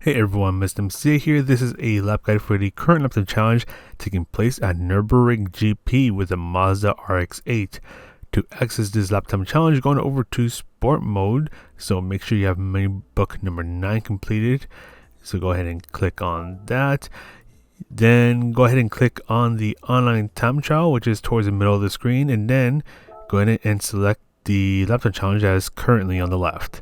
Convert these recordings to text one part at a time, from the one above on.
Hey everyone, Mr. MC here. This is a lap guide for the current lap time challenge taking place at Nurburgring GP with the Mazda RX-8. To access this lap time challenge, go on over to sport mode. So make sure you have menu book number 9 completed. So go ahead and click on that. Then go ahead and click on the online time trial, which is towards the middle of the screen, and then go ahead and select the lap time challenge as currently on the left.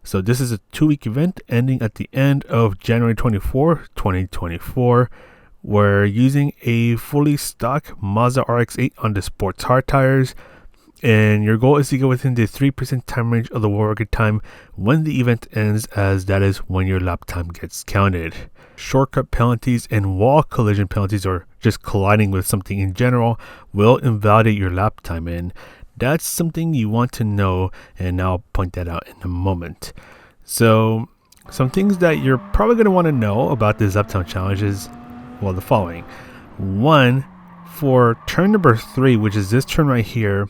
So this is a 2-week event ending at the end of January 24, 2024. We're using a fully stock Mazda RX-8 on the sports hard tires, and your goal is to get within the 3% time range of the world record time when the event ends, as that is when your lap time gets counted. Shortcut penalties and wall collision penalties, or just colliding with something in general, will invalidate your lap time, and that's something you want to know, and I'll point that out in a moment. So, some things that you're probably going to want to know about this lap time challenge is, well, the following. 1, for turn number 3, which is this turn right here,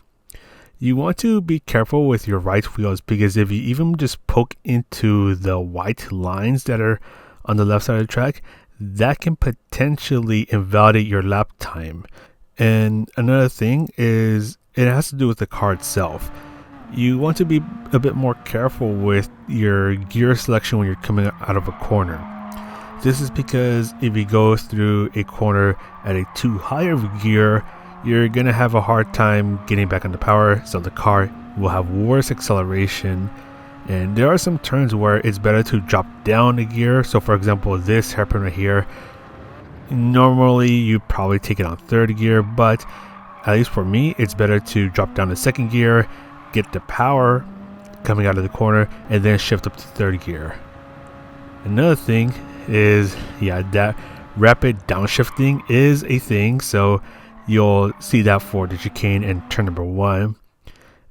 you want to be careful with your right wheels, because if you even just poke into the white lines that are on the left side of the track, that can potentially invalidate your lap time. And another thing is, it has to do with the car itself. You want to be a bit more careful with your gear selection when you're coming out of a corner. This is because if you go through a corner at a too high of a gear, you're going to have a hard time getting back into power, so the car will have worse acceleration. And there are some turns where it's better to drop down a gear. So for example, this hairpin right here, normally you probably take it on 3rd gear, but at least for me, it's better to drop down to 2nd gear, get the power coming out of the corner, and then shift up to 3rd gear. Another thing is, that rapid downshifting is a thing, so you'll see that for the chicane and turn number 1.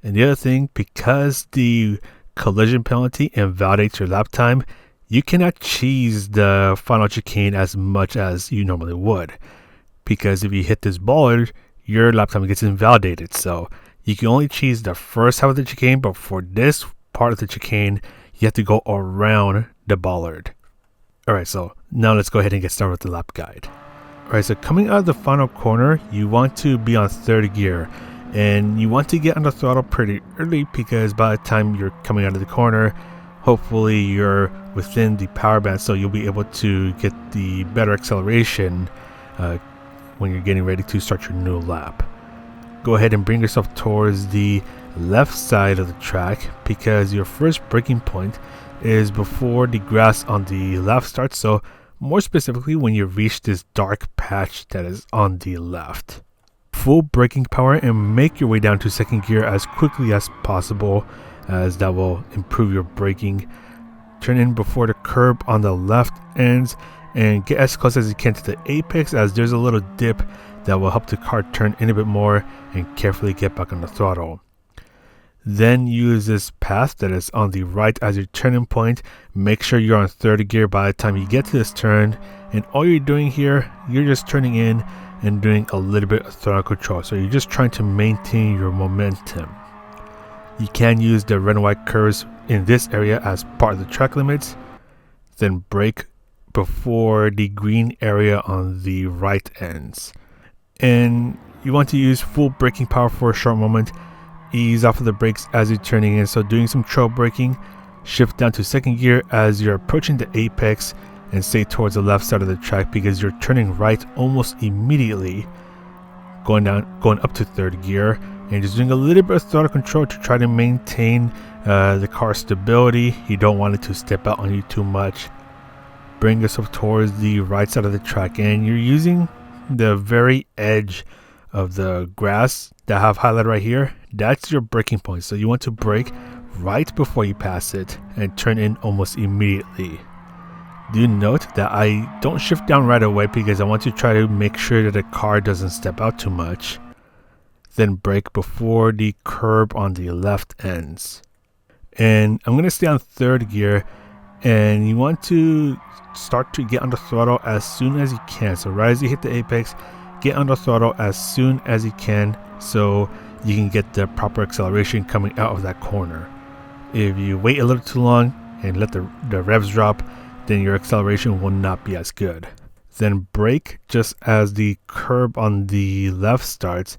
And the other thing, because the collision penalty invalidates your lap time, you cannot cheese the final chicane as much as you normally would, because if you hit this bollard, your lap time gets invalidated. So you can only cheese the first half of the chicane, but for this part of the chicane, you have to go around the bollard. Alright, so now let's go ahead and get started with the lap guide. Alright, so coming out of the final corner, you want to be on 3rd gear, and you want to get on the throttle pretty early, because by the time you're coming out of the corner, hopefully you're within the power band, so you'll be able to get the better acceleration when you're getting ready to start your new lap. Go ahead and bring yourself towards the left side of the track, because your first braking point is before the grass on the left starts, so more specifically when you reach this dark patch that is on the left. Full braking power and make your way down to 2nd gear as quickly as possible, as that will improve your braking. Turn in before the curb on the left ends and get as close as you can to the apex, as there's a little dip that will help the car turn in a bit more, and carefully get back on the throttle. Then use this path that is on the right as your turning point. Make sure you're on 3rd gear by the time you get to this turn, and all you're doing here, you're just turning in and doing a little bit of throttle control, so you're just trying to maintain your momentum. You can use the red and white curves in this area as part of the track limits, then brake before the green area on the right ends. And you want to use full braking power for a short moment. Ease off of the brakes as you're turning in, so doing some trail braking. Shift down to 2nd gear as you're approaching the apex, and stay towards the left side of the track, because you're turning right almost immediately, going up to 3rd gear, and just doing a little bit of throttle control to try to maintain the car's stability. You don't want it to step out on you too much. Bring yourself towards the right side of the track, and you're using the very edge of the grass that I have highlighted right here. That's your braking point, so you want to brake right before you pass it and turn in almost immediately. Do note that I don't shift down right away, because I want to try to make sure that the car doesn't step out too much. Then brake before the curb on the left ends. And I'm going to stay on 3rd gear, and you want to start to get on the throttle as soon as you can. So right as you hit the apex, get on the throttle as soon as you can, so you can get the proper acceleration coming out of that corner. If you wait a little too long and let the revs drop, then your acceleration will not be as good. Then brake just as the curb on the left starts.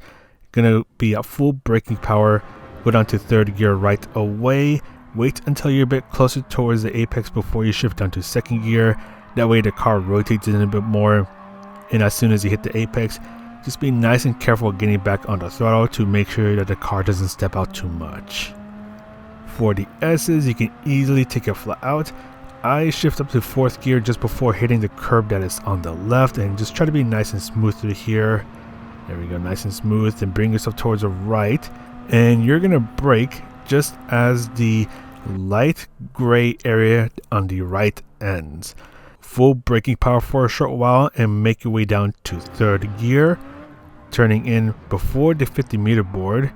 Gonna be at full braking power, go down to third gear right away, wait until you're a bit closer towards the apex before you shift down to second gear. That way the car rotates in a bit more, and as soon as you hit the apex, just be nice and careful getting back on the throttle to make sure that the car doesn't step out too much. For the S's, you can easily take it flat out. I shift up to fourth gear just before hitting the curb that is on the left and just try to be nice and smooth through here. There we go, nice and smooth, and bring yourself towards the right, and you're gonna brake just as the light gray area on the right ends. Full braking power for a short while and make your way down to third gear, turning in before the 50-meter board,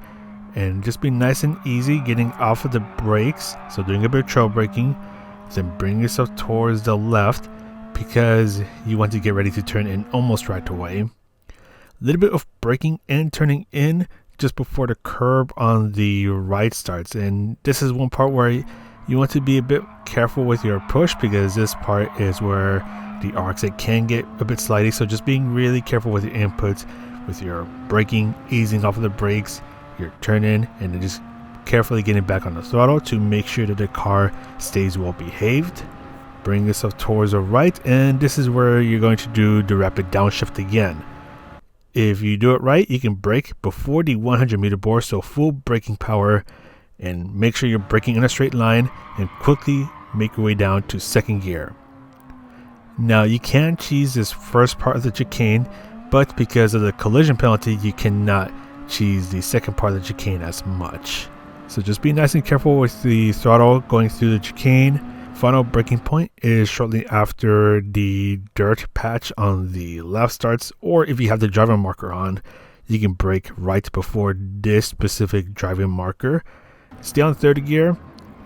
and just be nice and easy getting off of the brakes, so doing a bit of trail braking. Then bring yourself towards the left because you want to get ready to turn in almost right away. A little bit of braking and turning in just before the curb on the right starts, and this is one part where you want to be a bit careful with your push because this part is where the RX-8 can get a bit slidey, so just being really careful with your inputs, with your braking, easing off of the brakes, your turn in, and then just carefully getting back on the throttle to make sure that the car stays well behaved. Bring yourself towards the right, and this is where you're going to do the rapid downshift again. If you do it right, you can brake before the 100-meter board, so full braking power, and make sure you're braking in a straight line and quickly make your way down to second gear. Now you can cheese this first part of the chicane, but because of the collision penalty, you cannot cheese the second part of the chicane as much. So just be nice and careful with the throttle going through the chicane. Final braking point is shortly after the dirt patch on the left starts, or if you have the driving marker on, you can brake right before this specific driving marker. Stay on third gear,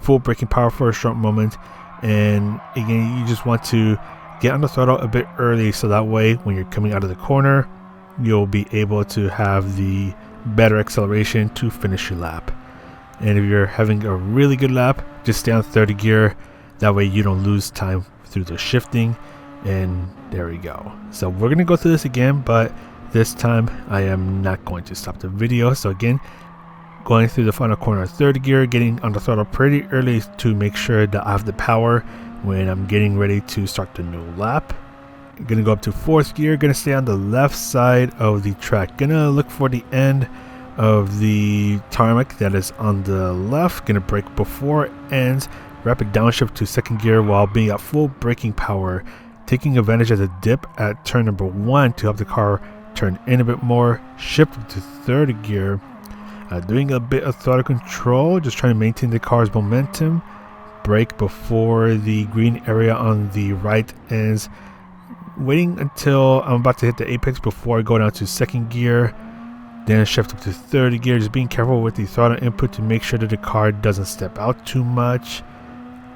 full braking power for a short moment, and again, you just want to get on the throttle a bit early so that way when you're coming out of the corner, you'll be able to have the better acceleration to finish your lap. And if you're having a really good lap, just stay on third gear. That way you don't lose time through the shifting. And there we go. So we're going to go through this again, but this time I am not going to stop the video. So again, going through the final corner of third gear, getting on the throttle pretty early to make sure that I have the power when I'm getting ready to start the new lap. I'm going to go up to fourth gear, going to stay on the left side of the track. Going to look for the end of the tarmac that is on the left. Gonna brake before it ends, rapid downshift to second gear while being at full braking power, taking advantage of the dip at turn number 1 to help the car turn in a bit more, shift to third gear, doing a bit of throttle control, just trying to maintain the car's momentum, brake before the green area on the right ends, waiting until I'm about to hit the apex before I go down to second gear. Then shift up to third gear, just being careful with the throttle input to make sure that the car doesn't step out too much.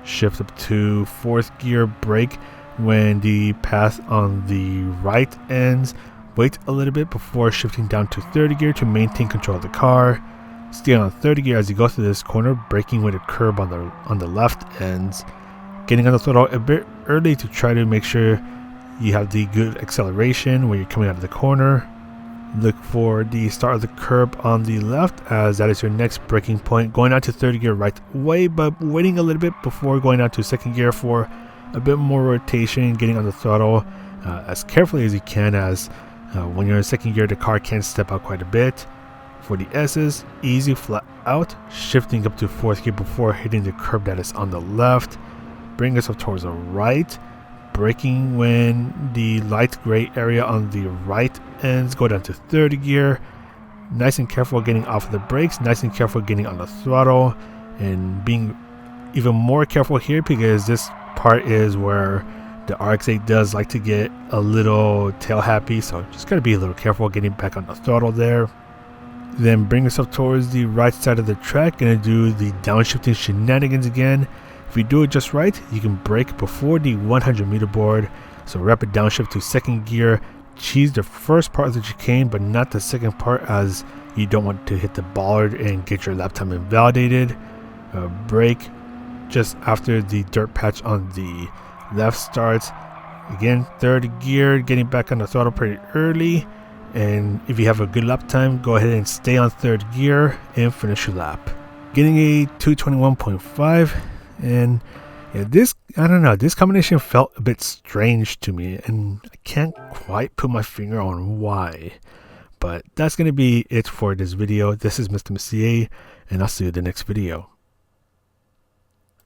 Shift up to fourth gear, brake when the path on the right ends. Wait a little bit before shifting down to third gear to maintain control of the car. Stay on third gear as you go through this corner, braking when the curb on the left ends. Getting on the throttle a bit early to try to make sure you have the good acceleration when you're coming out of the corner. Look for the start of the curb on the left as that is your next braking point. Going out to third gear right away, but waiting a little bit before going out to second gear for a bit more rotation, getting on the throttle as carefully as you can, as when you're in second gear the car can step out quite a bit. For the S's, easy flat out, shifting up to fourth gear before hitting the curb that is on the left. Bring yourself towards the right, braking when the light gray area on the right ends. Go down to third gear, nice and careful getting off of the brakes, nice and careful getting on the throttle, and being even more careful here because this part is where the RX-8 does like to get a little tail happy, so just gotta be a little careful getting back on the throttle there. Then bring yourself towards the right side of the track, gonna do the downshifting shenanigans again. If you do it just right, you can brake before the 100-meter board, so rapid downshift to second gear, cheese the first part of the chicane but not the second part as you don't want to hit the bollard and get your lap time invalidated. Brake just after the dirt patch on the left starts. Again, third gear, getting back on the throttle pretty early. And if you have a good lap time, go ahead and stay on third gear and finish your lap. Getting a 221.5, and yeah, I don't know, this combination felt a bit strange to me, and I can't quite put my finger on why. But that's going to be it for this video. This is Mr. Messier, and I'll see you in the next video.